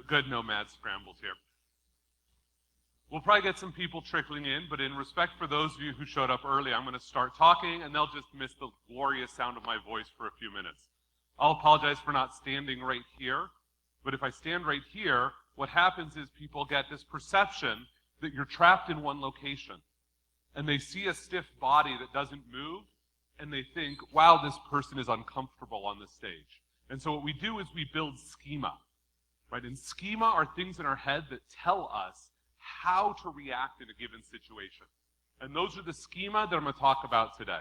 Good nomad scrambles here. We'll probably get some people trickling in, but in respect for those of you who showed up early, I'm going to start talking, and they'll just miss the glorious sound of my voice for a few minutes. I'll apologize for not standing right here, but if I stand right here, what happens is people get this perception that you're trapped in one location, and they see a stiff body that doesn't move, and they think, wow, this person is uncomfortable on the stage. And so what we do is we build schema, right? And schema are things in our head that tell us how to react in a given situation. And those are the schema that I'm going to talk about today.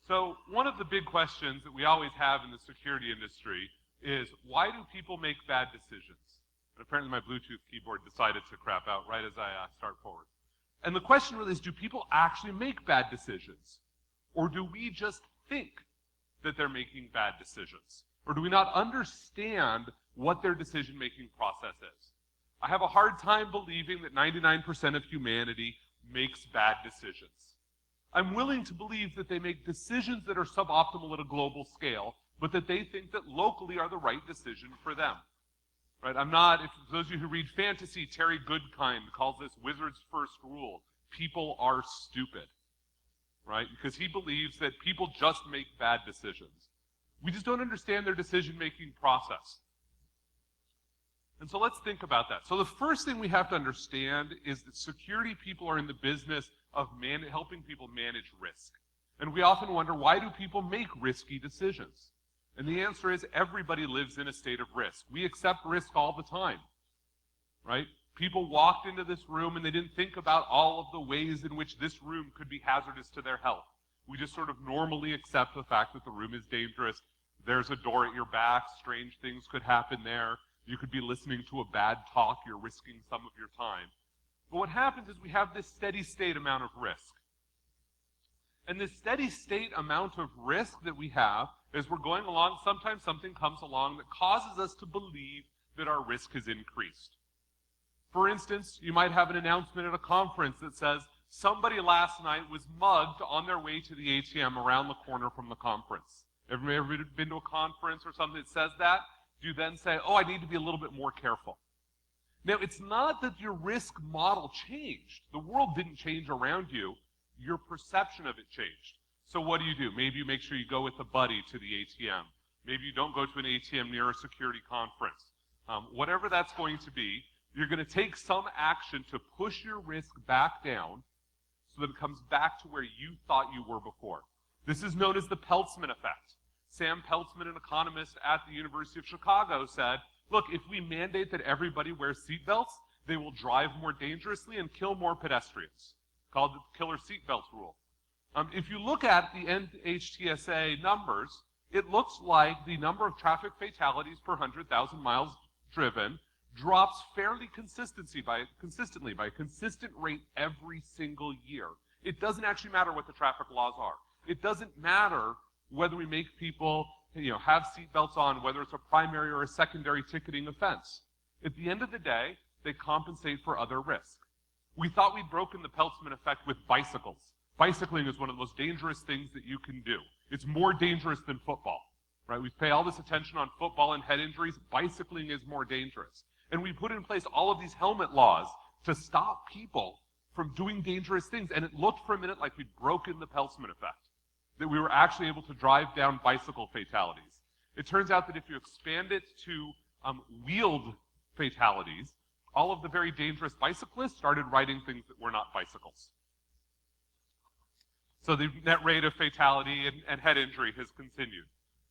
So one of the big questions that we always have in the security industry is, why do people make bad decisions? And apparently my Bluetooth keyboard decided to crap out right as I start forward. And the question really is, do people actually make bad decisions? Or do we just think that they're making bad decisions? Or do we not understand what their decision-making process is? I have a hard time believing that 99% of humanity makes bad decisions. I'm willing to believe that they make decisions that are suboptimal at a global scale, but that they think that locally are the right decision for them. Right? If those of you who read fantasy, Terry Goodkind calls this Wizard's first rule: people are stupid. Right? Because he believes that people just make bad decisions. We just don't understand their decision-making process. And so let's think about that. So the first thing we have to understand is that security people are in the business of helping people manage risk. And we often wonder, why do people make risky decisions? And the answer is, everybody lives in a state of risk. We accept risk all the time, right? People walked into this room and they didn't think about all of the ways in which this room could be hazardous to their health. We just sort of normally accept the fact that the room is dangerous. There's a door at your back. Strange things could happen there. You could be listening to a bad talk. You're risking some of your time. But what happens is we have this steady state amount of risk. And this steady state amount of risk that we have, as we're going along, sometimes something comes along that causes us to believe that our risk has increased. For instance, you might have an announcement at a conference that says, somebody last night was mugged on their way to the ATM around the corner from the conference. Everybody ever been to a conference or something that says that? Do you then say, oh, I need to be a little bit more careful? Now, it's not that your risk model changed. The world didn't change around you. Your perception of it changed. So what do? Maybe you make sure you go with a buddy to the ATM. Maybe you don't go to an ATM near a security conference. Whatever that's going to be, you're going to take some action to push your risk back down so that it comes back to where you thought you were before. This is known as the Peltzman effect. Sam Peltzman, an economist at the University of Chicago, said, look, if we mandate that everybody wears seatbelts, they will drive more dangerously and kill more pedestrians. Called the killer seatbelt rule. If you look at the NHTSA numbers, it looks like the number of traffic fatalities per 100,000 miles driven drops fairly consistently by a consistent rate every single year. It doesn't actually matter what the traffic laws are. It doesn't matter whether we make people have seatbelts on, whether it's a primary or a secondary ticketing offense. At the end of the day, they compensate for other risk. We thought we'd broken the Peltzman effect with bicycles. Bicycling is one of the most dangerous things that you can do. It's more dangerous than football, right? We pay all this attention on football and head injuries. Bicycling is more dangerous. And we put in place all of these helmet laws to stop people from doing dangerous things. And it looked for a minute like we'd broken the Peltzman effect, that we were actually able to drive down bicycle fatalities. It turns out that if you expand it to wheeled fatalities, all of the very dangerous bicyclists started riding things that were not bicycles. So the net rate of fatality and head injury has continued.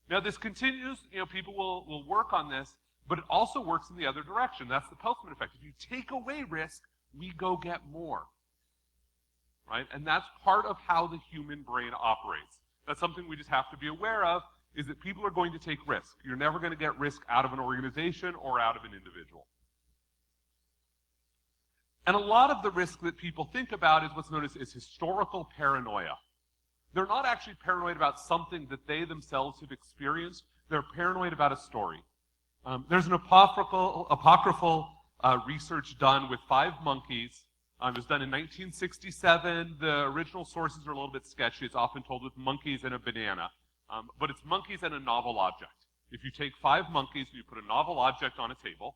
Now this continues, people will work on this, but it also works in the other direction. That's the Peltzman effect. If you take away risk, we go get more. Right? And that's part of how the human brain operates. That's something we just have to be aware of, is that people are going to take risk. You're never going to get risk out of an organization or out of an individual. And a lot of the risk that people think about is what's known as historical paranoia. They're not actually paranoid about something that they themselves have experienced. They're paranoid about a story. There's an apocryphal research done with 5 monkeys. It was done in 1967. The original sources are a little bit sketchy. It's often told with monkeys and a banana. But it's monkeys and a novel object. If you take 5 monkeys and you put a novel object on a table,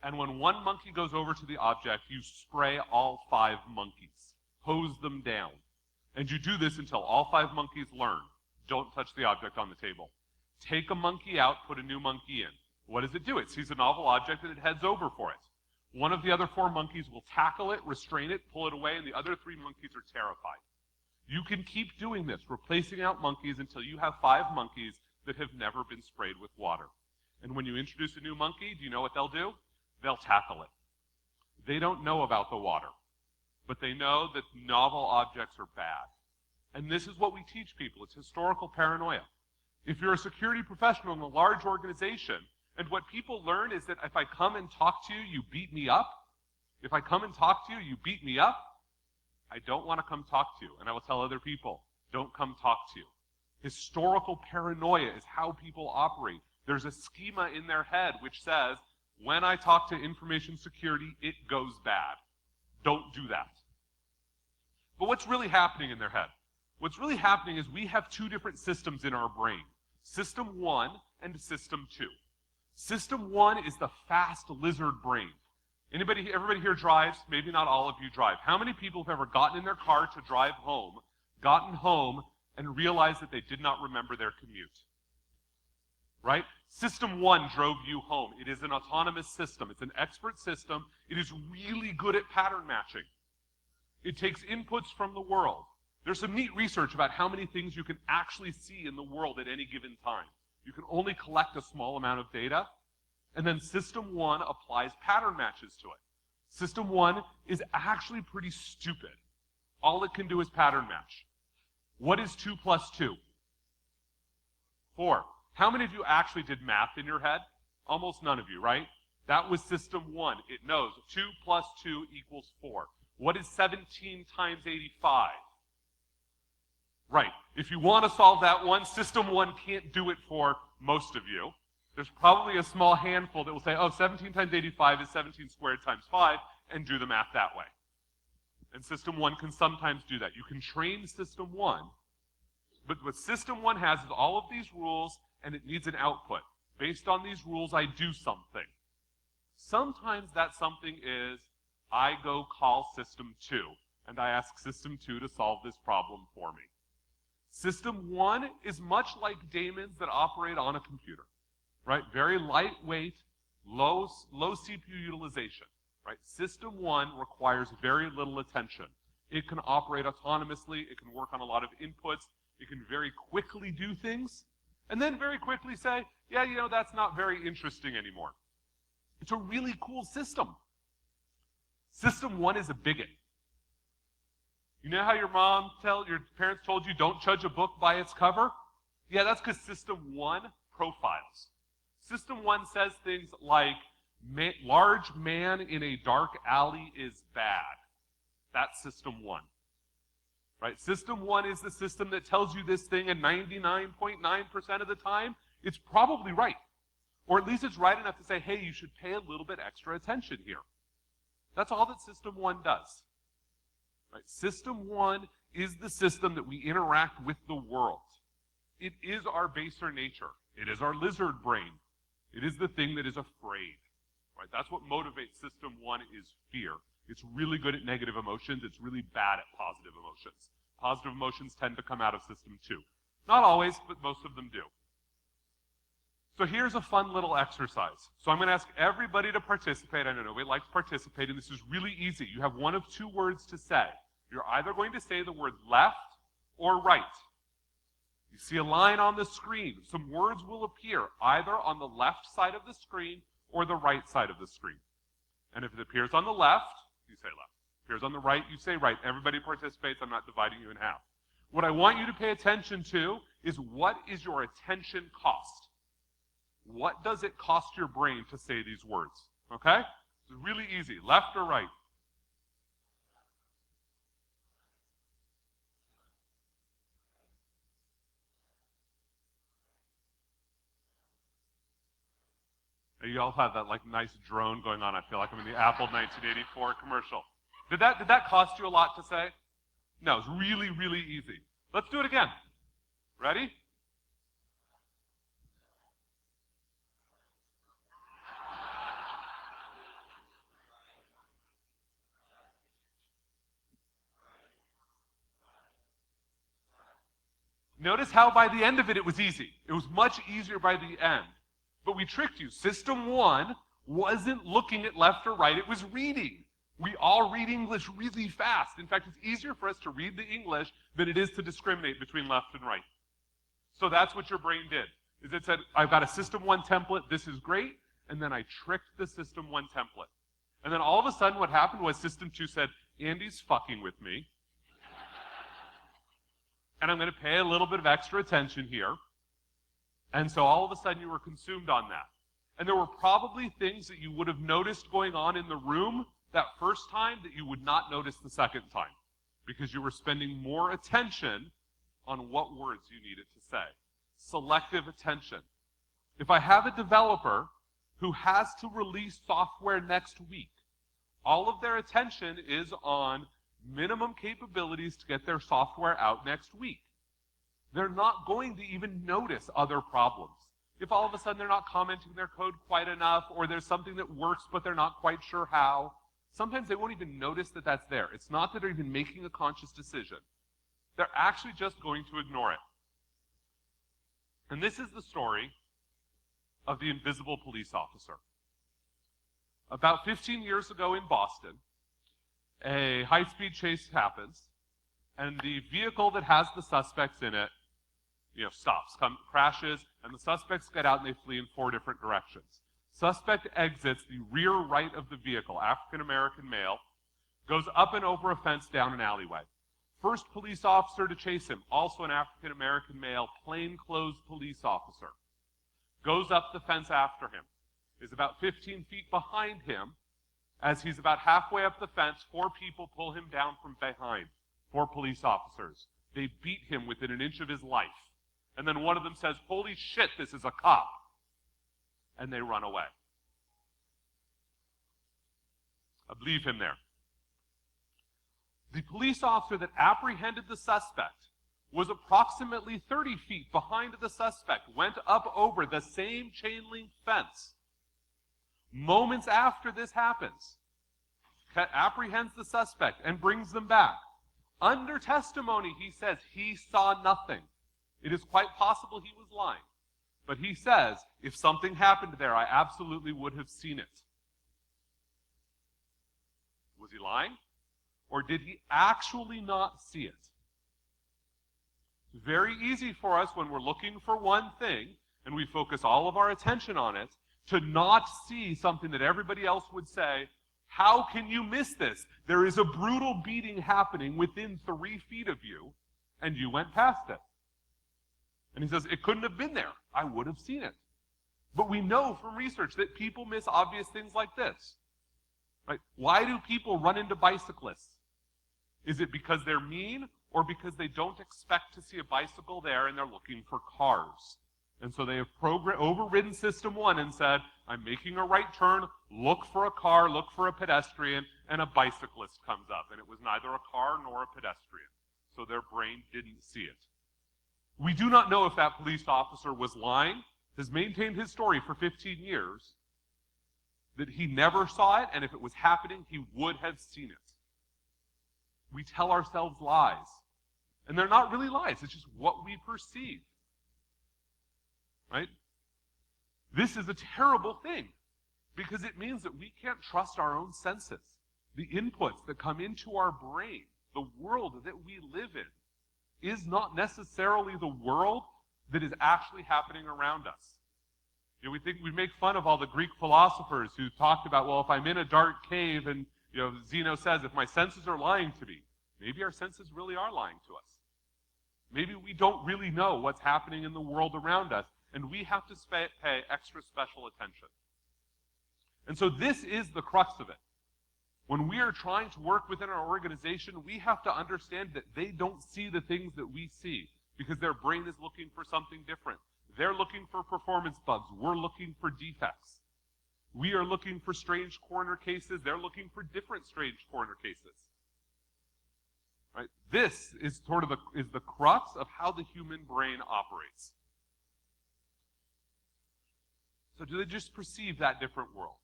And when one monkey goes over to the object, you spray all 5 monkeys. Hose them down. And you do this until all 5 monkeys learn. Don't touch the object on the table. Take a monkey out, put a new monkey in. What does it do? It sees a novel object and it heads over for it. One of the other 4 monkeys will tackle it, restrain it, pull it away, and the other 3 monkeys are terrified. You can keep doing this, replacing out monkeys until you have 5 monkeys that have never been sprayed with water. And when you introduce a new monkey, do you know what they'll do? They'll tackle it. They don't know about the water, but they know that novel objects are bad. And this is what we teach people. It's historical paranoia. If you're a security professional in a large organization, and what people learn is that if I come and talk to you, you beat me up. If I come and talk to you, you beat me up. I don't want to come talk to you. And I will tell other people, don't come talk to you. Historical paranoia is how people operate. There's a schema in their head which says, when I talk to information security, it goes bad. Don't do that. But what's really happening in their head? What's really happening is we have 2 different systems in our brain. System 1 and System 2. System 1 is the fast lizard brain. Everybody here drives? Maybe not all of you drive. How many people have ever gotten in their car to drive home, gotten home, and realized that they did not remember their commute? Right? System 1 drove you home. It is an autonomous system. It's an expert system. It is really good at pattern matching. It takes inputs from the world. There's some neat research about how many things you can actually see in the world at any given time. You can only collect a small amount of data, and then System 1 applies pattern matches to it. System 1 is actually pretty stupid. All it can do is pattern match. What is 2 plus 2? 4. How many of you actually did math in your head? Almost none of you, right? That was System 1. It knows 2 plus 2 equals 4. What is 17 times 85? Right. If you want to solve that one, System 1 can't do it for most of you. There's probably a small handful that will say, oh, 17 times 85 is 17 squared times 5, and do the math that way. And System 1 can sometimes do that. You can train System 1, but what System 1 has is all of these rules, and it needs an output. Based on these rules, I do something. Sometimes that something is, I go call System 2, and I ask System 2 to solve this problem for me. System 1 is much like daemons that operate on a computer, right? Very lightweight, low CPU utilization, right? System 1 requires very little attention. It can operate autonomously. It can work on a lot of inputs. It can very quickly do things, and then very quickly say, yeah, you know, that's not very interesting anymore. It's a really cool system. System 1 is a bigot. You know how your parents told you don't judge a book by its cover? Yeah, that's because System 1 profiles. System 1 says things like, large man in a dark alley is bad. That's System 1. Right? System 1 is the system that tells you this thing, and 99.9% of the time, it's probably right. Or at least it's right enough to say, hey, you should pay a little bit extra attention here. That's all that System 1 does. Right? System 1 is the system that we interact with the world. It is our baser nature. It is our lizard brain. It is the thing that is afraid. Right? That's what motivates System 1 is fear. It's really good at negative emotions. It's really bad at positive emotions. Positive emotions tend to come out of System 2. Not always, but most of them do. So here's a fun little exercise. So I'm going to ask everybody to participate. I know nobody likes participating. This is really easy. You have one of 2 words to say. You're either going to say the word left or right. You see a line on the screen. Some words will appear either on the left side of the screen or the right side of the screen. And if it appears on the left, you say left. If it appears on the right, you say right. Everybody participates. I'm not dividing you in half. What I want you to pay attention to is, what is your attention cost? What does it cost your brain to say these words? Okay? It's really easy. Left or right? You all have that nice drone going on. I feel like I'm in the Apple 1984 commercial. Did that cost you a lot to say? No, it's really, really easy. Let's do it again. Ready? Notice how by the end of it, it was easy. It was much easier by the end. But we tricked you. System 1 wasn't looking at left or right, it was reading. We all read English really fast. In fact, it's easier for us to read the English than it is to discriminate between left and right. So that's what your brain did, is it said, I've got a System 1 template, this is great, and then I tricked the System 1 template. And then all of a sudden what happened was System 2 said, Andy's fucking with me, and I'm going to pay a little bit of extra attention here. And so all of a sudden you were consumed on that. And there were probably things that you would have noticed going on in the room that first time that you would not notice the second time, because you were spending more attention on what words you needed to say. Selective attention. If I have a developer who has to release software next week, all of their attention is on minimum capabilities to get their software out next week. They're not going to even notice other problems. If all of a sudden they're not commenting their code quite enough, or there's something that works but they're not quite sure how, sometimes they won't even notice that that's there. It's not that they're even making a conscious decision. They're actually just going to ignore it. And this is the story of the invisible police officer. About 15 years ago in Boston, a high-speed chase happens, and the vehicle that has the suspects in it, stops, crashes, and the suspects get out and they flee in 4 different directions. Suspect exits the rear right of the vehicle, African-American male, goes up and over a fence down an alleyway. First police officer to chase him, also an African-American male, plainclothes police officer, goes up the fence after him, is about 15 feet behind him. As he's about halfway up the fence, 4 people pull him down from behind, 4 police officers. They beat him within an inch of his life. And then one of them says, "Holy shit, this is a cop." And they run away. I believe him there. The police officer that apprehended the suspect was approximately 30 feet behind the suspect, went up over the same chain link fence. Moments after this happens, apprehends the suspect and brings them back. Under testimony, he says he saw nothing. It is quite possible he was lying. But he says, if something happened there, I absolutely would have seen it. Was he lying? Or did he actually not see it? It's very easy for us when we're looking for one thing, and we focus all of our attention on it, to not see something that everybody else would say, how can you miss this? There is a brutal beating happening within 3 feet of you, and you went past it. And he says, it couldn't have been there. I would have seen it. But we know from research that people miss obvious things like this. Right? Why do people run into bicyclists? Is it because they're mean, or because they don't expect to see a bicycle there and they're looking for cars? And so they have overridden System 1 and said, I'm making a right turn, look for a car, look for a pedestrian, and a bicyclist comes up. And it was neither a car nor a pedestrian. So their brain didn't see it. We do not know if that police officer was lying, has maintained his story for 15 years, that he never saw it, and if it was happening, he would have seen it. We tell ourselves lies. And they're not really lies, it's just what we perceive. Right? This is a terrible thing, because it means that we can't trust our own senses. The inputs that come into our brain, the world that we live in, is not necessarily the world that is actually happening around us. We make fun of all the Greek philosophers who talked about, well, if I'm in a dark cave and Zeno says, if my senses are lying to me, maybe our senses really are lying to us. Maybe we don't really know what's happening in the world around us, and we have to pay extra special attention. And so this is the crux of it. When we are trying to work within our organization, we have to understand that they don't see the things that we see, because their brain is looking for something different. They're looking for performance bugs. We're looking for defects. We are looking for strange corner cases. They're looking for different strange corner cases. Right? This is sort of the crux of how the human brain operates. So do they just perceive that different world?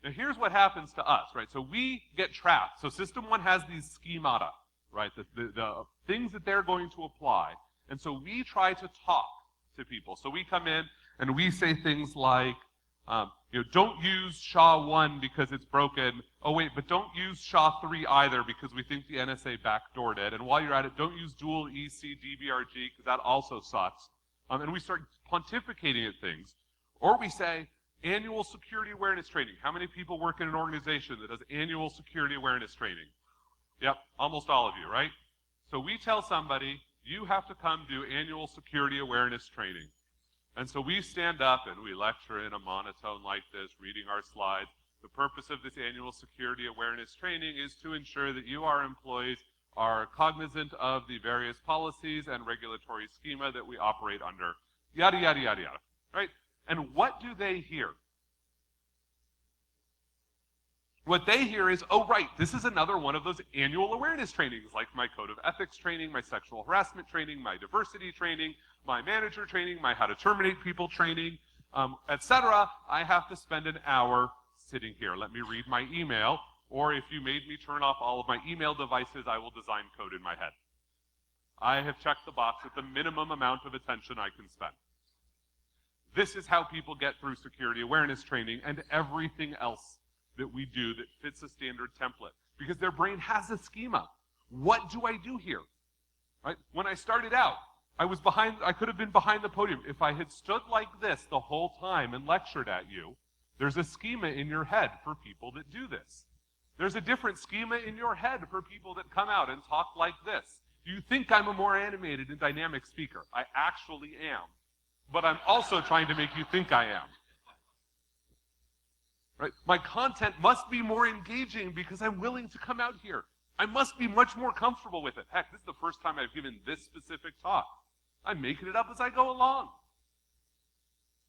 Now here's what happens to us, right? So we get trapped. So System 1 has these schemata, right? The things that they're going to apply. And so we try to talk to people. So we come in and we say things like, don't use SHA-1 because it's broken. Oh wait, but don't use SHA-3 either because we think the NSA backdoored it. And while you're at it, don't use dual EC DBRG because that also sucks. And we start pontificating at things. Or we say, annual security awareness training. How many people work in an organization that does annual security awareness training? Yep, almost all of you, right? So we tell somebody, you have to come do annual security awareness training. And so we stand up and we lecture in a monotone like this, reading our slides. The purpose of this annual security awareness training is to ensure that you, our employees, are cognizant of the various policies and regulatory schema that we operate under. Yada, yada, yada, yada, right? And what do they hear? What they hear is, oh, right, this is another one of those annual awareness trainings, like my code of ethics training, my sexual harassment training, my diversity training, my manager training, my how to terminate people training, etc. I have to spend an hour sitting here. Let me read my email, or if you made me turn off all of my email devices, I will design code in my head. I have checked the box at the minimum amount of attention I can spend. This is how people get through security awareness training and everything else that we do that fits a standard template, because their brain has a schema. What do I do here? Right? When I started out, I could have been behind the podium. If I had stood like this the whole time and lectured at you, there's a schema in your head for people that do this. There's a different schema in your head for people that come out and talk like this. Do you think I'm a more animated and dynamic speaker? I actually am. But I'm also trying to make you think I am. Right? My content must be more engaging because I'm willing to come out here. I must be much more comfortable with it. Heck, this is the first time I've given this specific talk. I'm making it up as I go along.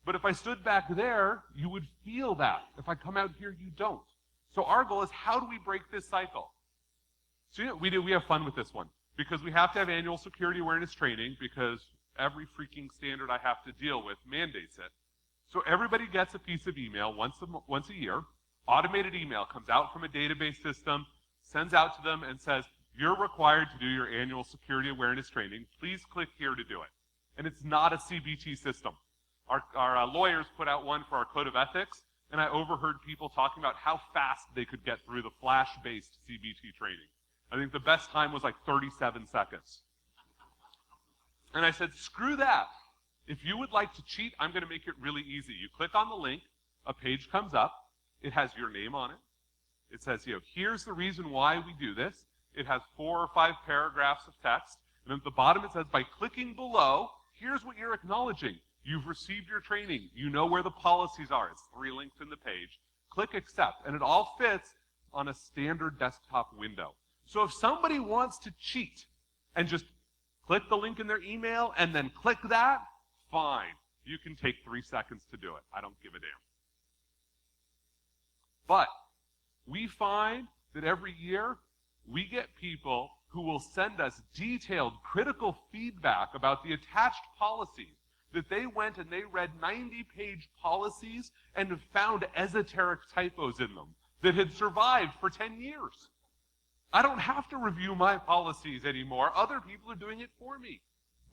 But if I stood back there, you would feel that. If I come out here, you don't. So our goal is, how do we break this cycle? So we have fun with this one, because we have to have annual security awareness training, because every freaking standard I have to deal with mandates it. So everybody gets a piece of email once a year. Automated email comes out from a database system, sends out to them and says, you're required to do your annual security awareness training. Please click here to do it. And it's not a CBT system. Our lawyers put out one for our code of ethics, and I overheard people talking about how fast they could get through the flash-based CBT training. I think the best time was like 37 seconds. And I said, screw that. If you would like to cheat, I'm going to make it really easy. You click on the link, a page comes up, it has your name on it. It says, here's the reason why we do this. It has 4 or 5 paragraphs of text. And at the bottom it says, by clicking below, here's what you're acknowledging. You've received your training. You know where the policies are. It's 3 links in the page. Click accept. And it all fits on a standard desktop window. So if somebody wants to cheat and just click the link in their email and then click that, fine. You can take 3 seconds to do it. I don't give a damn. But we find that every year we get people who will send us detailed, critical feedback about the attached policies, that they went and they read 90-page policies and have found esoteric typos in them that had survived for 10 years. I don't have to review my policies anymore. Other people are doing it for me.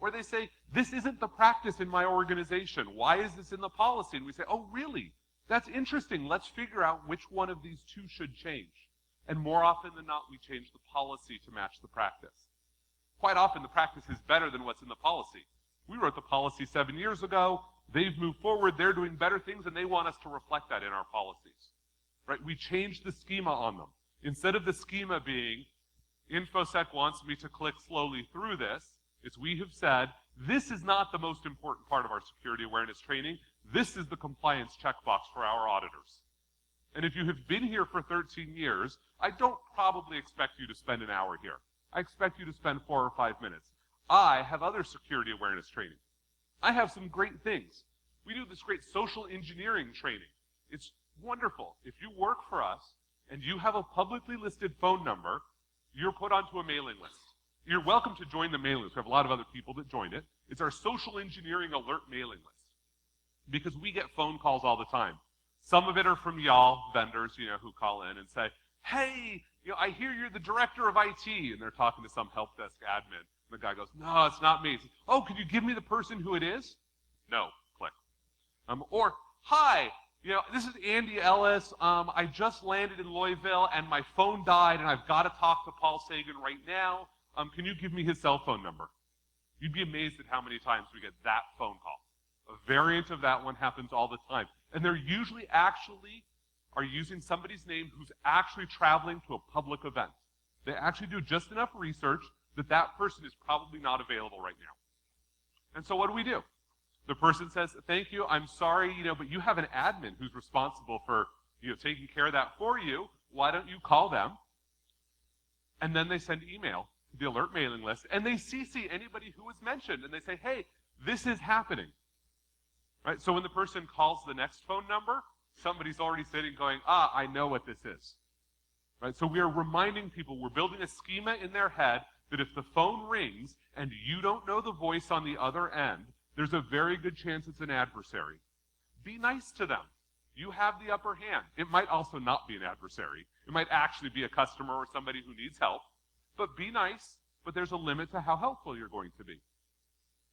Or they say, this isn't the practice in my organization. Why is this in the policy? And we say, oh, really? That's interesting. Let's figure out which one of these 2 should change. And more often than not, we change the policy to match the practice. Quite often, the practice is better than what's in the policy. We wrote the policy 7 years ago. They've moved forward. They're doing better things, and they want us to reflect that in our policies. Right? We changed the schema on them. Instead of the schema being, InfoSec wants me to click slowly through this, it's we have said, this is not the most important part of our security awareness training. This is the compliance checkbox for our auditors. And if you have been here for 13 years, I don't probably expect you to spend an hour here. I expect you to spend 4 or 5 minutes. I have other security awareness training. I have some great things. We do this great social engineering training. It's wonderful. If you work for us and you have a publicly listed phone number, you're put onto a mailing list. You're welcome to join the mailing list. We have a lot of other people that join it. It's our social engineering alert mailing list, because we get phone calls all the time. Some of it are from y'all, vendors, who call in and say, hey, I hear you're the director of IT, and they're talking to some help desk admin. The guy goes, no, it's not me. Says, oh, could you give me the person who it is? No, click. Or, hi, this is Andy Ellis. I just landed in Louisville, and my phone died, and I've got to talk to Paul Sagan right now. Can you give me his cell phone number? You'd be amazed at how many times we get that phone call. A variant of that one happens all the time. And they're usually actually are using somebody's name who's actually traveling to a public event. They actually do just enough research that that person is probably not available right now. And so what do? The person says, thank you, I'm sorry, but you have an admin who's responsible for, taking care of that for you. Why don't you call them? And then they send email to the alert mailing list, and they CC anybody who was mentioned, and they say, hey, this is happening. Right? So when the person calls the next phone number, somebody's already sitting going, I know what this is. Right? So we are reminding people, we're building a schema in their head that if the phone rings and you don't know the voice on the other end, there's a very good chance it's an adversary. Be nice to them. You have the upper hand. It might also not be an adversary. It might actually be a customer or somebody who needs help. But be nice, but there's a limit to how helpful you're going to be.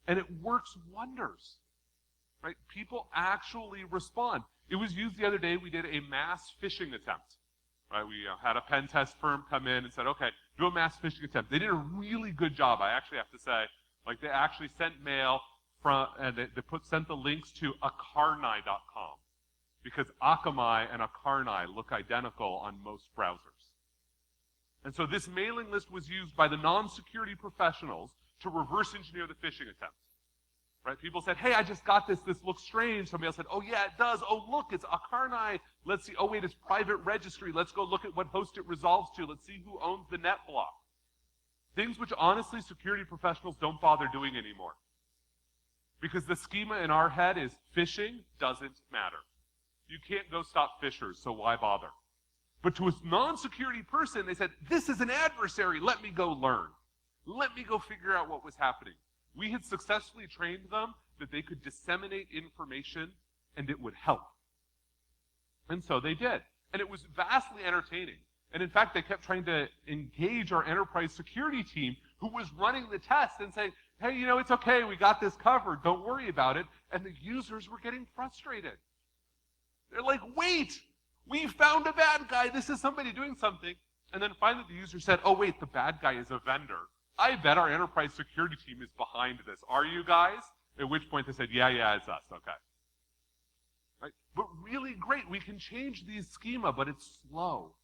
And it works wonders. Right? People actually respond. It was used the other day. We did a mass phishing attempt. Right? We had a pen test firm come in and said, okay, do a mass phishing attempt. They did a really good job, I actually have to say. Like, they actually sent mail from, and they sent the links to akarnai.com, because Akamai and Akarnai look identical on most browsers. And so this mailing list was used by the non-security professionals to reverse engineer the phishing attempt. Right? People said, hey, I just got this. This looks strange. Somebody else said, oh, yeah, it does. Oh, look, it's Akarnai. Let's see. Oh, wait, it's private registry. Let's go look at what host it resolves to. Let's see who owns the net block. Things which, honestly, security professionals don't bother doing anymore. Because the schema in our head is phishing doesn't matter. You can't go stop phishers, so why bother? But to a non-security person, they said, this is an adversary. Let me go learn. Let me go figure out what was happening. We had successfully trained them that they could disseminate information and it would help. And so they did. And it was vastly entertaining. And in fact, they kept trying to engage our enterprise security team who was running the test and saying, hey, it's okay, we got this covered, don't worry about it. And the users were getting frustrated. They're like, wait, we found a bad guy, this is somebody doing something. And then finally the user said, oh wait, the bad guy is a vendor. I bet our enterprise security team is behind this. Are you guys? At which point they said, yeah, it's us, okay. Right? But really great, we can change these schema, but it's slow.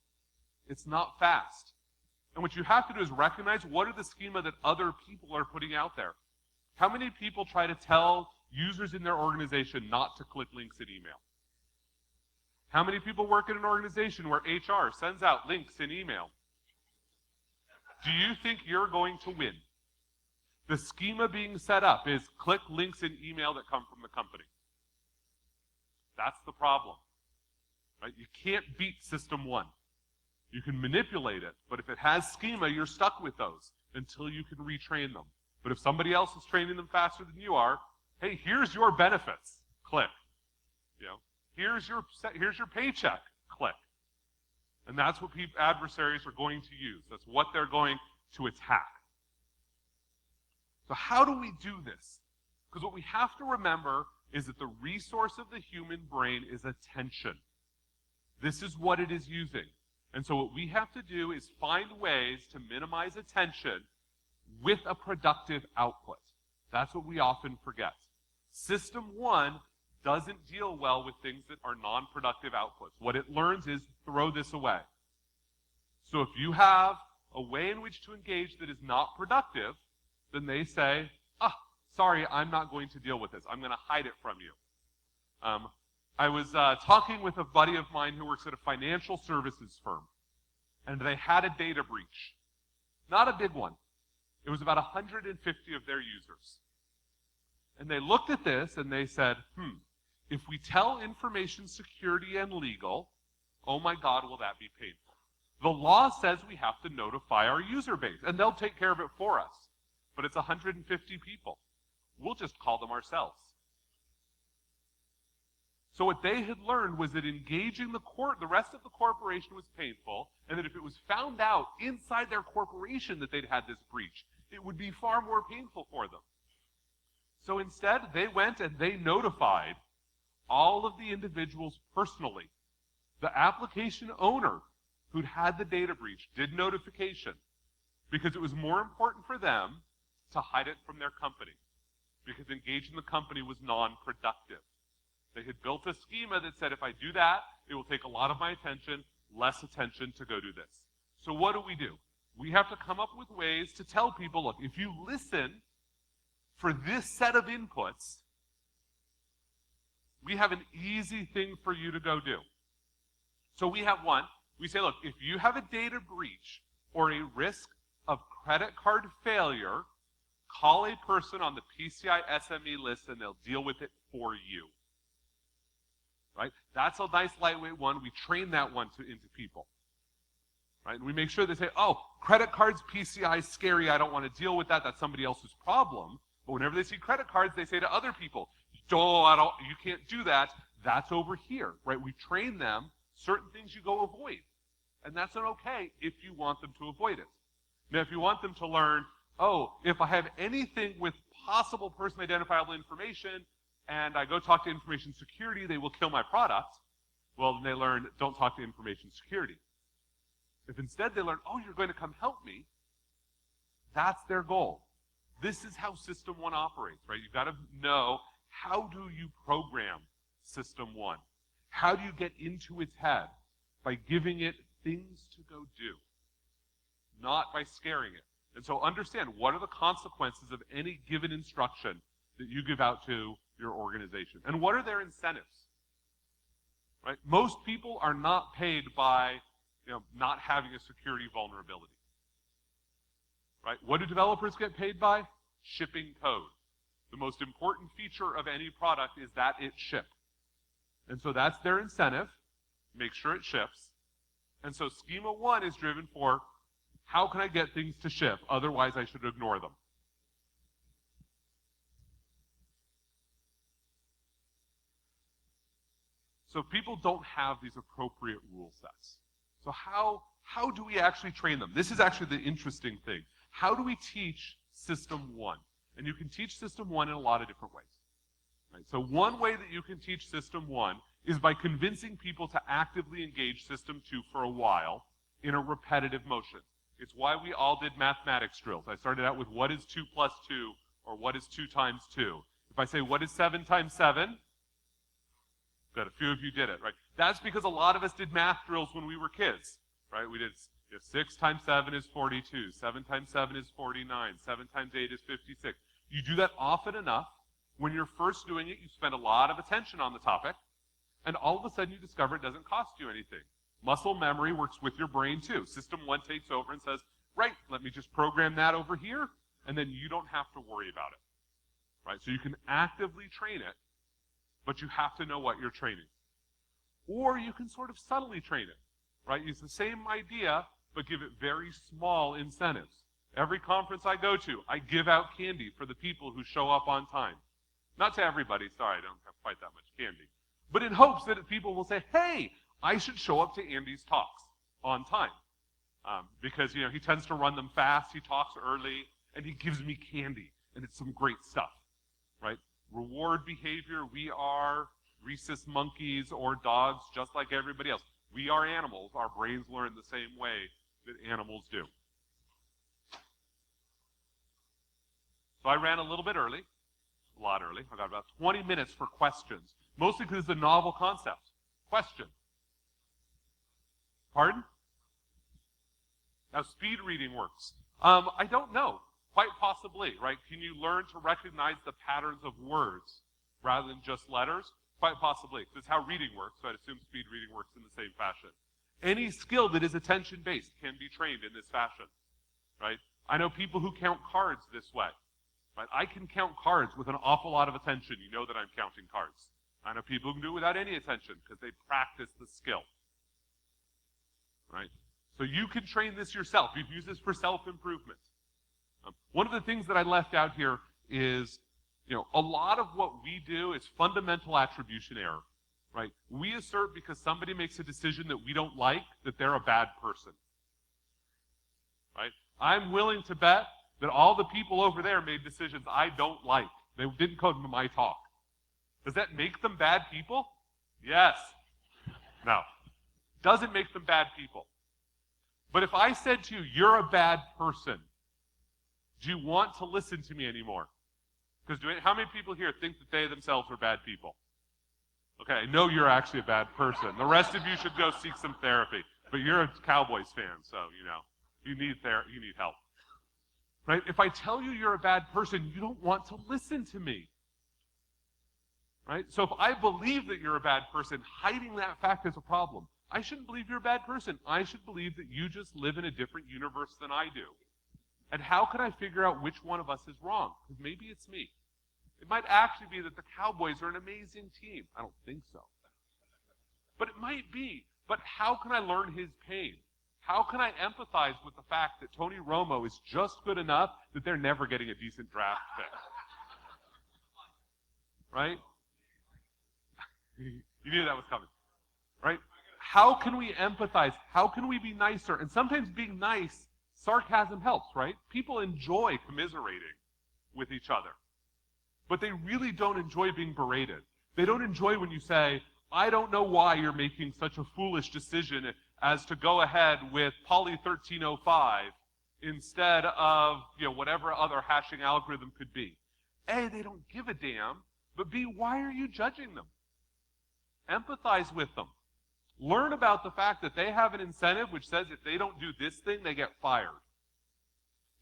It's not fast. And what you have to do is recognize what are the schema that other people are putting out there. How many people try to tell users in their organization not to click links in email? How many people work in an organization where HR sends out links in email? Do you think you're going to win? The schema being set up is click links in email that come from the company. That's the problem. Right? You can't beat system one. You can manipulate it, but if it has schema, you're stuck with those until you can retrain them. But if somebody else is training them faster than you are, hey, here's your benefits. Click. Here's your paycheck. Click. And that's what adversaries are going to use. That's what they're going to attack. So how do we do this? Because what we have to remember is that the resource of the human brain is attention. This is what it is using. And so what we have to do is find ways to minimize attention with a productive output. That's what we often forget. System one doesn't deal well with things that are non-productive outputs. What it learns is throw this away. So if you have a way in which to engage that is not productive, then they say, sorry, I'm not going to deal with this. I'm going to hide it from you. I was talking with a buddy of mine who works at a financial services firm, and they had a data breach. Not a big one. It was about 150 of their users. And they looked at this and they said, if we tell information security and legal, oh my God, will that be painful? The law says we have to notify our user base, and they'll take care of it for us. But it's 150 people. We'll just call them ourselves. So what they had learned was that engaging the rest of the corporation was painful, and that if it was found out inside their corporation that they'd had this breach, it would be far more painful for them. So instead, they went and they notified all of the individuals personally. The application owner who'd had the data breach did notification because it was more important for them to hide it from their company, because engaging the company was non-productive. They had built a schema that said, if I do that, it will take a lot of my attention, less attention to go do this. So what do? We have to come up with ways to tell people, look, if you listen for this set of inputs, we have an easy thing for you to go do. So we have one. We say, look, if you have a data breach or a risk of credit card failure, call a person on the PCI SME list and they'll deal with it for you. Right? That's a nice lightweight one. We train that one into people. Right? And we make sure they say, oh, credit cards, PCI, scary. I don't want to deal with that. That's somebody else's problem. But whenever they see credit cards, they say to other people, you can't do that. That's over here. Right? We train them certain things you go avoid. And that's not okay if you want them to avoid it. Now, if you want them to learn, oh, if I have anything with possible person identifiable information, and I go talk to information security, they will kill my product. Well, then they learn, don't talk to information security. If instead they learn, oh, you're going to come help me, that's their goal. This is how System 1 operates, right? You've got to know, how do you program System 1? How do you get into its head? By giving it things to go do, not by scaring it. And so understand, what are the consequences of any given instruction that you give out to your organization? And what are their incentives? Right? Most people are not paid by not having a security vulnerability. Right? What do developers get paid by? Shipping code. The most important feature of any product is that it ships. And so that's their incentive. Make sure it ships. And so Schema 1 is driven for, how can I get things to ship? Otherwise, I should ignore them. So people don't have these appropriate rule sets. So how do we actually train them? This is actually the interesting thing. How do we teach System 1? And you can teach System 1 in a lot of different ways. Right? So one way that you can teach System 1 is by convincing people to actively engage System 2 for a while in a repetitive motion. It's why we all did mathematics drills. I started out with what is 2 plus 2, or what is 2 times 2. If I say, what is 7 times 7? Good, a few of you did it, right? That's because a lot of us did math drills when we were kids, right? We did, 6 times 7 is 42, 7 times 7 is 49, 7 times 8 is 56. You do that often enough. When you're first doing it, you spend a lot of attention on the topic, and all of a sudden you discover it doesn't cost you anything. Muscle memory works with your brain too. System 1 takes over and says, right, let me just program that over here, and then you don't have to worry about it, right? So you can actively train it, but you have to know what you're training. Or you can sort of subtly train it, right? Use the same idea, but give it very small incentives. Every conference I go to, I give out candy for the people who show up on time. Not to everybody, sorry, I don't have quite that much candy. But in hopes that people will say, hey, I should show up to Andy's talks on time. Because, he tends to run them fast, he talks early, and he gives me candy, and it's some great stuff, right? Reward behavior, we are rhesus monkeys or dogs just like everybody else. We are animals. Our brains learn the same way that animals do. So I ran a little bit early, a lot early. I got about 20 minutes for questions, mostly because it's a novel concept. Question. Pardon? How speed reading works. I don't know. Quite possibly, right? Can you learn to recognize the patterns of words rather than just letters? Quite possibly. This is how reading works, so I'd assume speed reading works in the same fashion. Any skill that is attention-based can be trained in this fashion, right? I know people who count cards this way, right? I can count cards with an awful lot of attention. You know that I'm counting cards. I know people who can do it without any attention because they practice the skill, right? So you can train this yourself. You can use this for self-improvement. One of the things that I left out here is, a lot of what we do is fundamental attribution error, right? We assert because somebody makes a decision that we don't like that they're a bad person, right? I'm willing to bet that all the people over there made decisions I don't like. They didn't come to my talk. Does that make them bad people? Yes. No. Doesn't make them bad people. But if I said to you, you're a bad person, do you want to listen to me anymore? Because how many people here think that they themselves are bad people? Okay, I know you're actually a bad person. The rest of you should go seek some therapy. But you're a Cowboys fan, so, you need help. Right? If I tell you you're a bad person, you don't want to listen to me. Right? So if I believe that you're a bad person, hiding that fact is a problem. I shouldn't believe you're a bad person. I should believe that you just live in a different universe than I do. And how can I figure out which one of us is wrong? Because maybe it's me. It might actually be that the Cowboys are an amazing team. I don't think so. But it might be. But how can I learn his pain? How can I empathize with the fact that Tony Romo is just good enough that they're never getting a decent draft pick? Right? You knew that was coming. Right? How can we empathize? How can we be nicer? And sometimes being nice, sarcasm helps, right? People enjoy commiserating with each other. But they really don't enjoy being berated. They don't enjoy when you say, I don't know why you're making such a foolish decision as to go ahead with Poly 1305 instead of whatever other hashing algorithm could be. A, they don't give a damn, but B, why are you judging them? Empathize with them. Learn about the fact that they have an incentive which says if they don't do this thing, they get fired.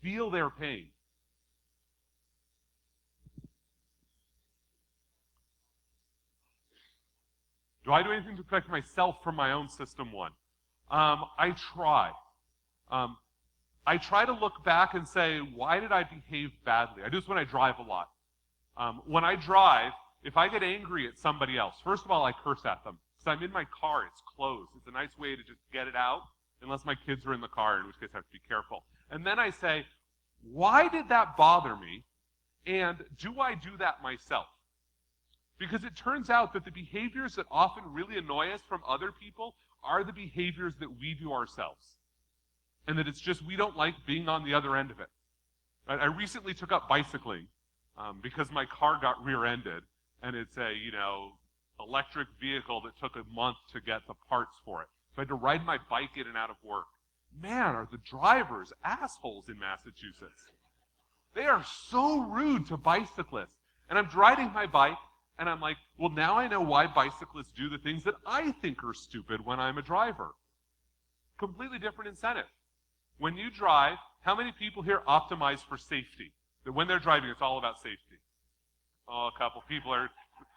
Feel their pain. Do I do anything to protect myself from my own system one? I try. I try to look back and say, why did I behave badly? I do this when I drive a lot. When I drive, if I get angry at somebody else, first of all, I curse at them. Because I'm in my car, it's closed. It's a nice way to just get it out, unless my kids are in the car, in which case I have to be careful. And then I say, why did that bother me? And do I do that myself? Because it turns out that the behaviors that often really annoy us from other people are the behaviors that we do ourselves. And that it's just we don't like being on the other end of it. Right? I recently took up bicycling because my car got rear-ended, and it's a, electric vehicle that took a month to get the parts for it. So I had to ride my bike in and out of work. Man, are the drivers assholes in Massachusetts. They are so rude to bicyclists. And I'm riding my bike, and I'm like, well, now I know why bicyclists do the things that I think are stupid when I'm a driver. Completely different incentive. When you drive, how many people here optimize for safety? That when they're driving, it's all about safety. Oh, a couple people are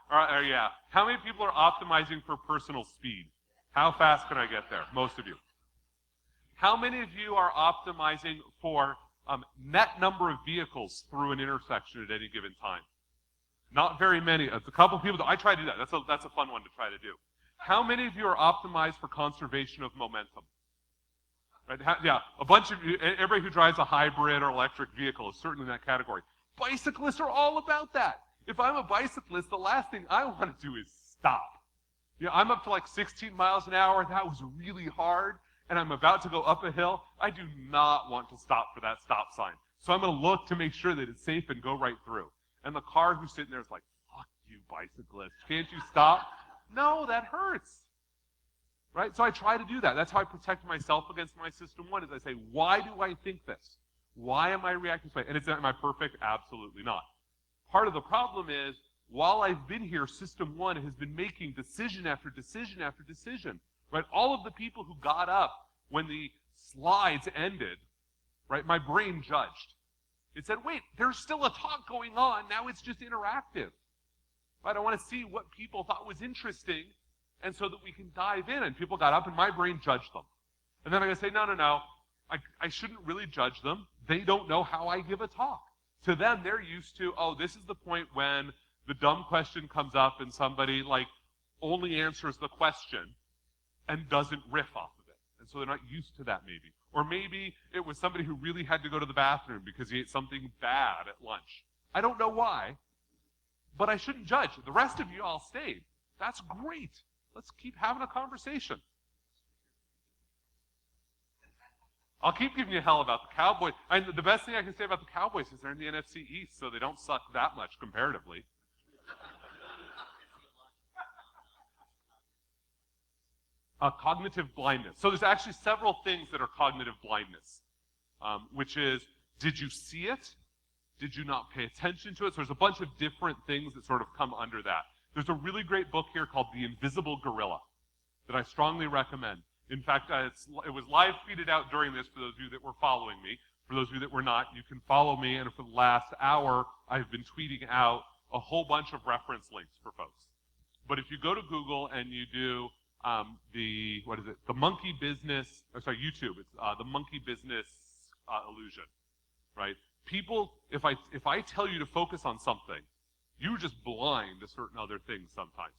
yeah. How many people are optimizing for personal speed? How fast can I get there? Most of you. How many of you are optimizing for net number of vehicles through an intersection at any given time? Not very many. It's a couple people. I try to do that. That's a fun one to try to do. How many of you are optimized for conservation of momentum? Right? Yeah, a bunch of you. Everybody who drives a hybrid or electric vehicle is certainly in that category. Bicyclists are all about that. If I'm a bicyclist, the last thing I want to do is stop. I'm up to like 16 miles an hour. That was really hard. And I'm about to go up a hill. I do not want to stop for that stop sign. So I'm going to look to make sure that it's safe and go right through. And the car who's sitting there is like, fuck you, bicyclist. Can't you stop? No, that hurts. Right? So I try to do that. That's how I protect myself against my system one, is I say, why do I think this? Why am I reacting this way? And am I perfect? Absolutely not. Part of the problem is, while I've been here, system one has been making decision after decision after decision. Right? All of the people who got up when the slides ended, right, my brain judged. It said, wait, there's still a talk going on. Now it's just interactive. Right? I want to see what people thought was interesting, and so that we can dive in. And people got up, and my brain judged them. And then I'm going to say, no. I shouldn't really judge them. They don't know how I give a talk. To them, they're used to, this is the point when the dumb question comes up and somebody, only answers the question and doesn't riff off of it. And so they're not used to that, maybe. Or maybe it was somebody who really had to go to the bathroom because he ate something bad at lunch. I don't know why, but I shouldn't judge. The rest of you all stayed. That's great. Let's keep having a conversation. I'll keep giving you hell about the Cowboys. The best thing I can say about the Cowboys is they're in the NFC East, so they don't suck that much comparatively. Cognitive blindness. So there's actually several things that are cognitive blindness, which is, did you see it? Did you not pay attention to it? So there's a bunch of different things that sort of come under that. There's a really great book here called The Invisible Gorilla that I strongly recommend. In fact, it was live tweeted out during this for those of you that were following me. For those of you that were not, you can follow me, and for the last hour, I've been tweeting out a whole bunch of reference links for folks. But if you go to Google and you do the monkey business, YouTube, it's the monkey business illusion, right? People, if I tell you to focus on something, you're just blind to certain other things sometimes.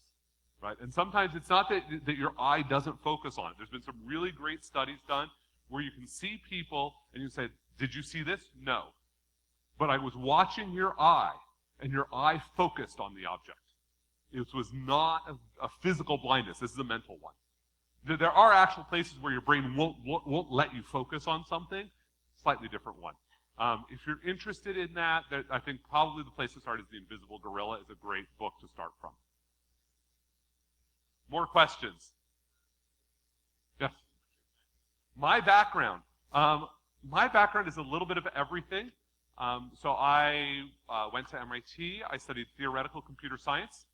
Right? And sometimes it's not that your eye doesn't focus on it. There's been some really great studies done where you can see people and you say, did you see this? No. But I was watching your eye, and your eye focused on the object. It was not a physical blindness. This is a mental one. There are actual places where your brain won't let you focus on something. Slightly different one. If you're interested in that, I think probably the place to start is The Invisible Gorilla. Is a great book to start from. More questions? Yes. My background. My background is a little bit of everything. So I went to MIT. I studied theoretical computer science,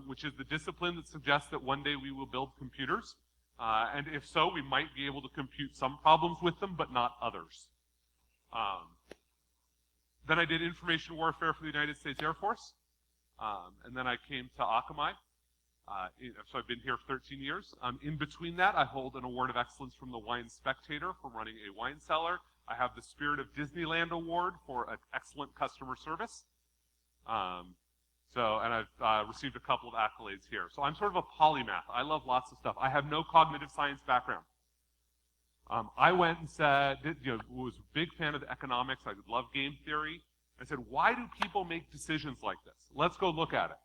which is the discipline that suggests that one day we will build computers. And if so, we might be able to compute some problems with them, but not others. Then I did information warfare for the United States Air Force. And then I came to Akamai. So I've been here for 13 years. In between that, I hold an Award of Excellence from the Wine Spectator for running a wine cellar. I have the Spirit of Disneyland Award for an excellent customer service. And I've received a couple of accolades here. So I'm sort of a polymath. I love lots of stuff. I have no cognitive science background. I went and said, was a big fan of the economics. I love game theory. I said, why do people make decisions like this? Let's go look at it.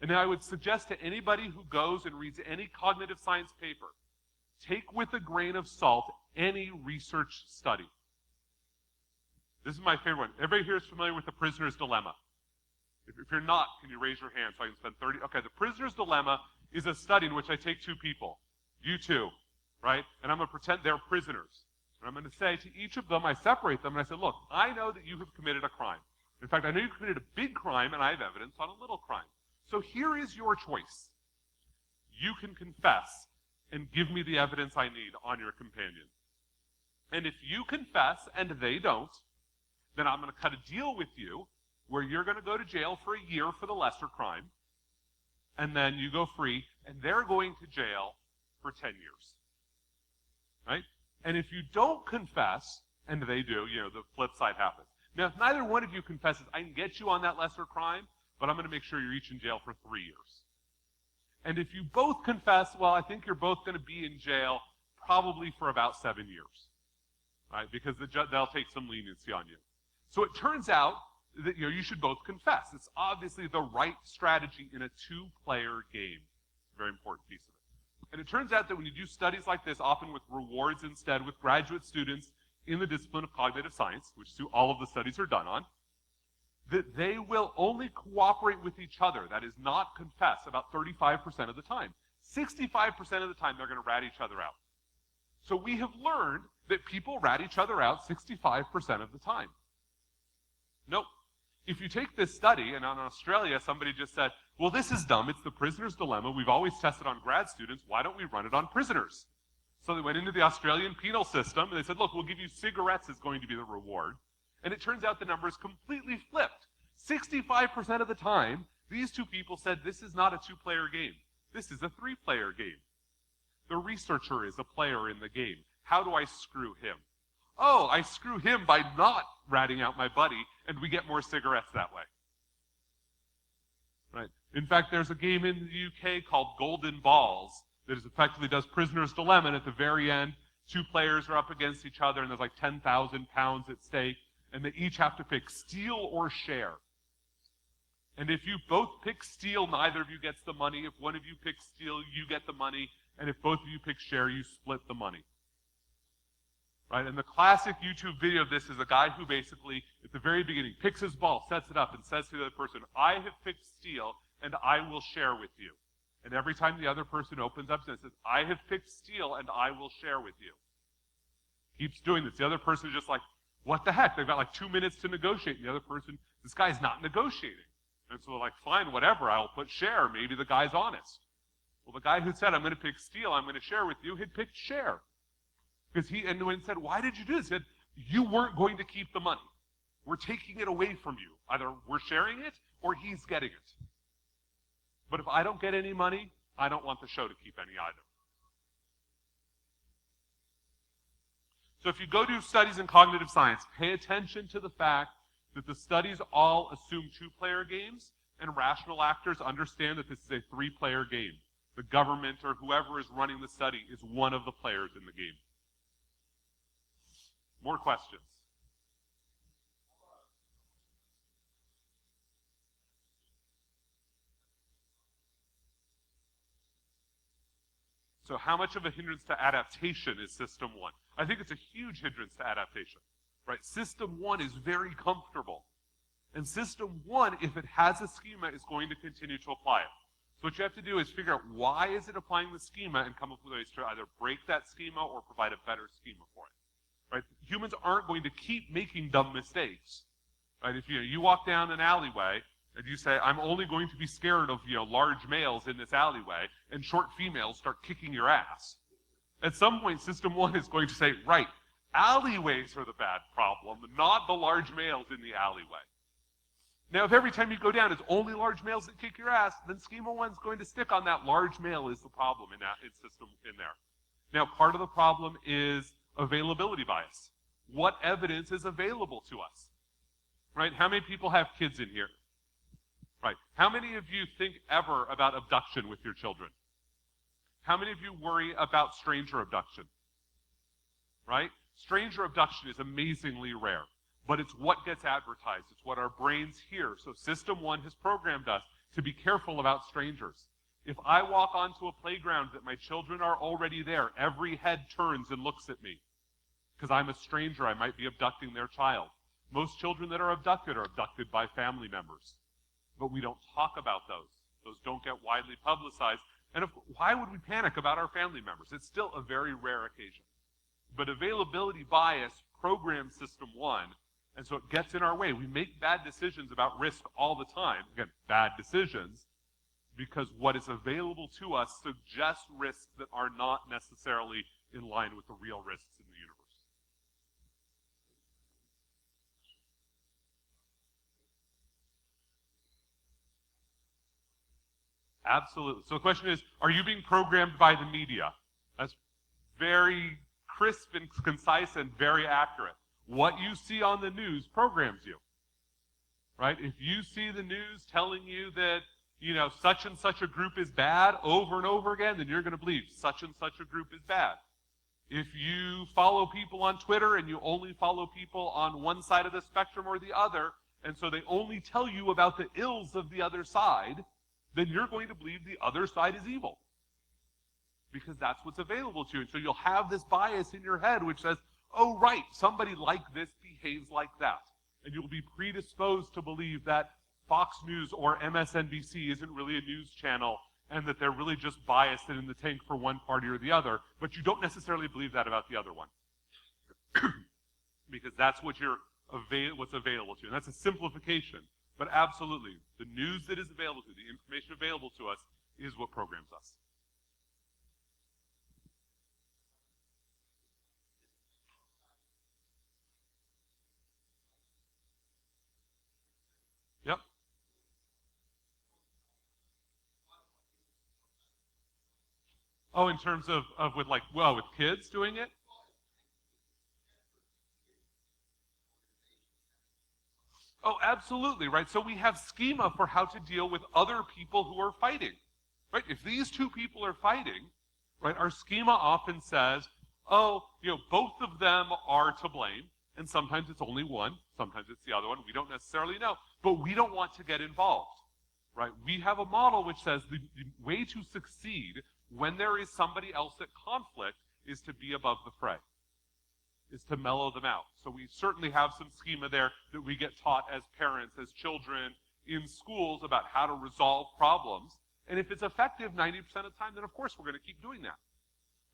And I would suggest to anybody who goes and reads any cognitive science paper, take with a grain of salt any research study. This is my favorite one. Everybody here is familiar with the prisoner's dilemma. If you're not, can you raise your hand so I can spend 30? Okay, the prisoner's dilemma is a study in which I take two people, you two, right? And I'm going to pretend they're prisoners. And I'm going to say to each of them, I separate them, and I say, look, I know that you have committed a crime. In fact, I know you committed a big crime, and I have evidence on a little crime. So here is your choice. You can confess and give me the evidence I need on your companion. And if you confess and they don't, then I'm going to cut a deal with you where you're going to go to jail for a year for the lesser crime, and then you go free, and they're going to jail for 10 years. Right? And if you don't confess, and they do, the flip side happens. Now, if neither one of you confesses, I can get you on that lesser crime, but I'm going to make sure you're each in jail for 3 years. And if you both confess, well, I think you're both going to be in jail probably for about 7 years, right? Because they'll take some leniency on you. So it turns out that you should both confess. It's obviously the right strategy in a two-player game. It's a very important piece of it. And it turns out that when you do studies like this, often with rewards instead, with graduate students in the discipline of cognitive science, which is all of the studies are done on, that they will only cooperate with each other, that is not confess, about 35% of the time. 65% of the time, they're going to rat each other out. So we have learned that people rat each other out 65% of the time. Nope. If you take this study, and in Australia, somebody just said, well, this is dumb. It's the prisoner's dilemma. We've always tested on grad students. Why don't we run it on prisoners? So they went into the Australian penal system, and they said, look, we'll give you cigarettes as going to be the reward. And it turns out the number is completely flipped. 65% of the time, these two people said this is not a two-player game. This is a three-player game. The researcher is a player in the game. How do I screw him? Oh, I screw him by not ratting out my buddy, and we get more cigarettes that way. Right? In fact, there's a game in the UK called Golden Balls that effectively does Prisoner's Dilemma, and at the very end, two players are up against each other, and there's like 10,000 pounds at stake, and they each have to pick steal or share. And if you both pick steal, neither of you gets the money. If one of you picks steal, you get the money. And if both of you pick share, you split the money. Right? And the classic YouTube video of this is a guy who basically, at the very beginning, picks his ball, sets it up, and says to the other person, I have picked steal, and I will share with you. And every time the other person opens up and says, I have picked steal, and I will share with you. Keeps doing this. The other person is just like, what the heck? They've got like 2 minutes to negotiate. And the other person, this guy's not negotiating. And so they're like, fine, whatever, I'll put share. Maybe the guy's honest. Well, the guy who said, I'm going to pick steal, I'm going to share with you, had picked share. Because and when he said, why did you do this? He said, you weren't going to keep the money. We're taking it away from you. Either we're sharing it or he's getting it. But if I don't get any money, I don't want the show to keep any either. So if you go do studies in cognitive science, pay attention to the fact that the studies all assume two-player games, and rational actors understand that this is a three-player game. The government or whoever is running the study is one of the players in the game. More questions? So how much of a hindrance to adaptation is System 1? I think it's a huge hindrance to adaptation. Right? System 1 is very comfortable. And System 1, if it has a schema, is going to continue to apply it. So what you have to do is figure out why is it applying the schema and come up with ways to either break that schema or provide a better schema for it. Right? Humans aren't going to keep making dumb mistakes. Right? If you walk down an alleyway and you say, I'm only going to be scared of large males in this alleyway, and short females start kicking your ass. At some point, System 1 is going to say, right, alleyways are the bad problem, not the large males in the alleyway. Now, if every time you go down it's only large males that kick your ass, then Schema 1 is going to stick on that large male is the problem in System in there. Now, part of the problem is availability bias. What evidence is available to us? Right? How many people have kids in here? Right. How many of you think ever about abduction with your children? How many of you worry about stranger abduction? Right? Stranger abduction is amazingly rare, but it's what gets advertised. It's what our brains hear. So System 1 has programmed us to be careful about strangers. If I walk onto a playground that my children are already there, every head turns and looks at me. Because I'm a stranger, I might be abducting their child. Most children that are abducted by family members. But we don't talk about those. Those don't get widely publicized. And why would we panic about our family members? It's still a very rare occasion. But availability bias programs System 1, and so it gets in our way. We make bad decisions about risk all the time. Again, bad decisions, because what is available to us suggests risks that are not necessarily in line with the real risks in the universe. Absolutely. So the question is, are you being programmed by the media? That's very crisp and concise and very accurate. What you see on the news programs you. Right? If you see the news telling you that, such and such a group is bad over and over again, then you're going to believe such and such a group is bad. If you follow people on Twitter and you only follow people on one side of the spectrum or the other, and so they only tell you about the ills of the other side, then you're going to believe the other side is evil. Because that's what's available to you. And so you'll have this bias in your head which says, oh, right, somebody like this behaves like that. And you'll be predisposed to believe that Fox News or MSNBC isn't really a news channel and that they're really just biased and in the tank for one party or the other, but you don't necessarily believe that about the other one. Because that's what's available to you. And that's a simplification. But absolutely, the news that is available to you, the information available to us, is what programs us. Yep. Oh, in terms of with with kids doing it? Oh, absolutely, right? So we have schema for how to deal with other people who are fighting, right? If these two people are fighting, right, our schema often says, oh, both of them are to blame, and sometimes it's only one, sometimes it's the other one, we don't necessarily know, but we don't want to get involved. right? We have a model which says the way to succeed when there is somebody else at conflict is to be above the fray, is to mellow them out. So we certainly have some schema there that we get taught as parents, as children, in schools about how to resolve problems. And if it's effective 90% of the time, then of course we're going to keep doing that.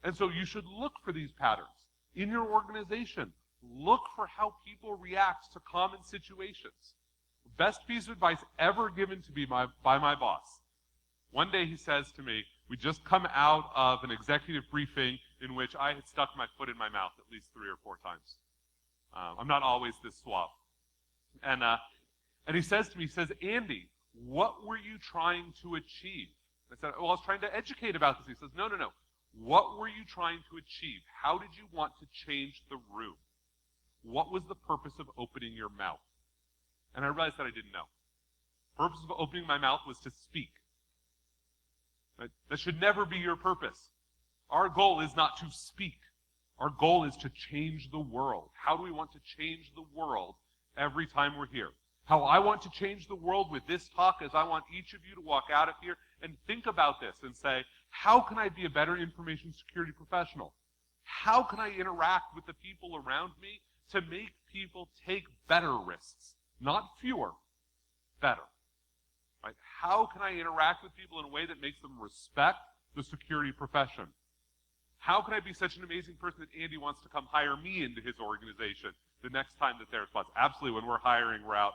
And so you should look for these patterns in your organization. Look for how people react to common situations. Best piece of advice ever given to me by my boss. One day he says to me, we just come out of an executive briefing in which I had stuck my foot in my mouth at least 3 or 4 times. I'm not always this suave. And he says to me, he says, Andy, what were you trying to achieve? I said, well, I was trying to educate about this. He says, no. What were you trying to achieve? How did you want to change the room? What was the purpose of opening your mouth? And I realized that I didn't know. The purpose of opening my mouth was to speak. Right? That should never be your purpose. Our goal is not to speak. Our goal is to change the world. How do we want to change the world every time we're here? How I want to change the world with this talk is I want each of you to walk out of here and think about this and say, how can I be a better information security professional? How can I interact with the people around me to make people take better risks? Not fewer, better. Right? How can I interact with people in a way that makes them respect the security profession? How can I be such an amazing person that Andy wants to come hire me into his organization the next time that there's spots? Absolutely, when we're hiring, we're out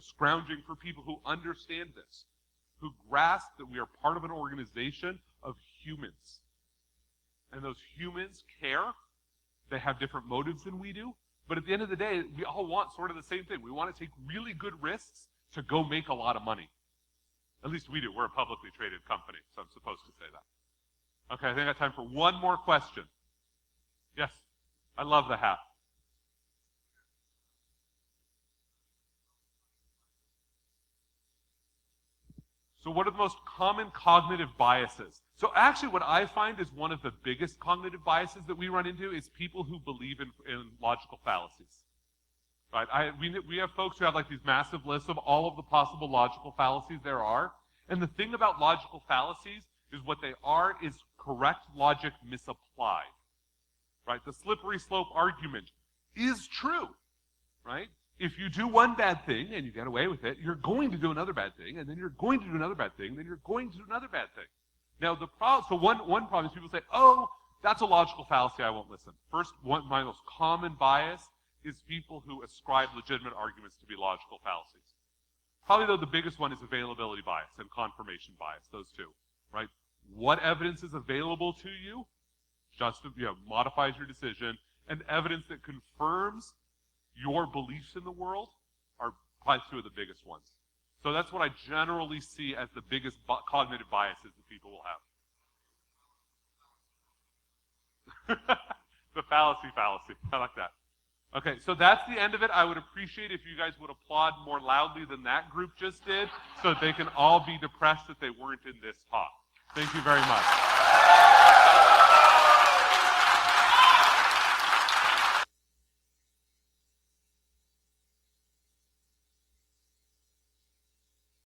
scrounging for people who understand this, who grasp that we are part of an organization of humans. And those humans care. They have different motives than we do. But at the end of the day, we all want sort of the same thing. We want to take really good risks to go make a lot of money. At least we do. We're a publicly traded company, so I'm supposed to say that. Okay, I think I have time for one more question. Yes, I love the hat. So what are the most common cognitive biases? So actually what I find is one of the biggest cognitive biases that we run into is people who believe in logical fallacies. Right? We have folks who have like these massive lists of all of the possible logical fallacies there are. And the thing about logical fallacies is what they are is correct logic misapplied. Right? The slippery slope argument is true. Right? If you do one bad thing and you get away with it, you're going to do another bad thing, and then you're going to do another bad thing, and then you're going to do another bad thing. Now, one problem is people say, oh, that's a logical fallacy, I won't listen. First, my most common bias is people who ascribe legitimate arguments to be logical fallacies. Probably, though, the biggest one is availability bias and confirmation bias, those two, right? What evidence is available to you modifies your decision, and evidence that confirms your beliefs in the world are probably 2 of the biggest ones. So that's what I generally see as the biggest cognitive biases that people will have. The fallacy. I like that. Okay, so that's the end of it. I would appreciate if you guys would applaud more loudly than that group just did so that they can all be depressed that they weren't in this talk. Thank you very much.